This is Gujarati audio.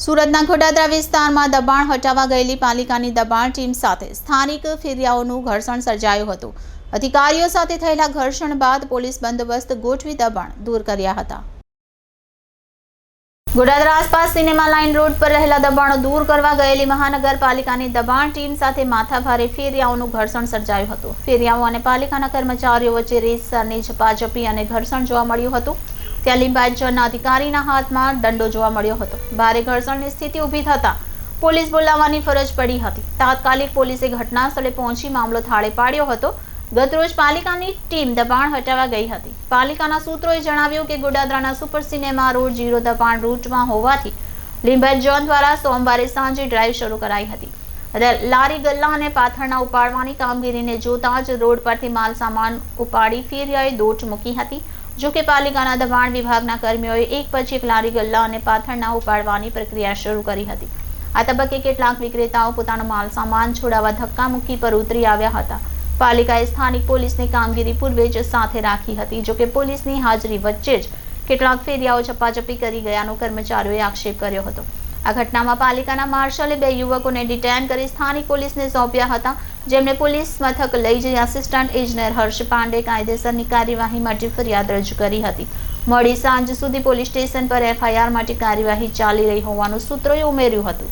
સુરતના ગોડાદરા વિસ્તારમાં દબાણ હટાવવા ગયેલી પાલિકાની દબાણ ટીમ સાથે સ્થાનિક ફેરિયાઓનું ઘર્ષણ સર્જાયું હતું। અધિકારીઓ સાથે થયેલા ઘર્ષણ બાદ પોલીસ બંદોબસ્ત ગોઠવી દબાણ દૂર કર્યા હતા। ગોડાદરા આસપાસ સિનેમા લાઇન રોડ પર રહેલા દબાણો દૂર કરવા ગયેલી મહાનગરપાલિકાની દબાણ ટીમ સાથે માથાભારે ફેરિયાઓનું ઘર્ષણ સર્જાયું હતું। ફેરિયાઓ અને પાલિકાના કર્મચારીઓ વચ્ચે રેસરની ઝપાઝપી અને ઘર્ષણ જોવા મળ્યું હતું। ત્યાં લિંબાયત ઝોનના અધિકારીના હાથમાં દંડો જોવા મળ્યો હતો। ભારે ઘર્ષણની સ્થિતિ ઊભી થતાં પોલીસ બોલાવવાની ફરજ પડી હતી। તાત્કાલિક પોલીસે ઘટના સ્થળે પહોંચી મામલો થાળે પાડ્યો હતો। ગતરોજ પાલિકાની ટીમ દબાણ હટાવવા ગઈ હતી। પાલિકાના સૂત્રોએ જણાવ્યું કે ગોડાદરાના સુપર સિનેમા રોડ 0 દબાણ રૂટમાં હોવાથી લિંબાયત ઝોન દ્વારા સોમવારે સાંજે ડ્રાઈવ શરૂ કરાઈ હતી। લારી ગલ્લા અને પાથરણા ઉપાડવાની કામગીરીને જોતા જ રોડ પરથી માલ સામાન ઉપાડી ફેરિયાએ દોટ મૂકી હતી। જો કે પાલિકાના દબાણ વિભાગના કર્મીઓએ એક પછી એક લારી ગલ્લા અને પાથરણા ઉપાડવાની પ્રક્રિયા શરૂ કરી હતી। આ તબક્કે કેટલાક વિક્રેતાઓ પોતાનો માલ સામાન છોડાવવા ધક્કામુક્કી પર ઉતરી આવ્યા હતા। પાલિકાએ સ્થાનિક પોલીસની કામગીરી પૂર્વે જ સાથે રાખી હતી। જો કે પોલીસની હાજરી વચ્ચે જ કેટલાક ફેરિયાઓ ઝપાઝપી કરી ગયાનો કર્મચારીઓએ આક્ષેપ કર્યો હતો। આ ઘટનામાં પાલિકાના માર્શલે 2 યુવકોને ડિટેન કરી સ્થાનિક પોલીસને સોંપ્યા હતા, જેમણે પોલીસ મથક લઈ જઈ આસિસ્ટન્ટ ઇજનેર હર્ષ પાંડે કાયદેસરની કાર્યવાહી માટે ફરિયાદ રજૂ કરી હતી। મોડી સાંજ સુધી પોલીસ સ્ટેશન પર FIR માટે કાર્યવાહી ચાલી રહી હોવાનું સૂત્રોએ ઉમેર્યું હતું।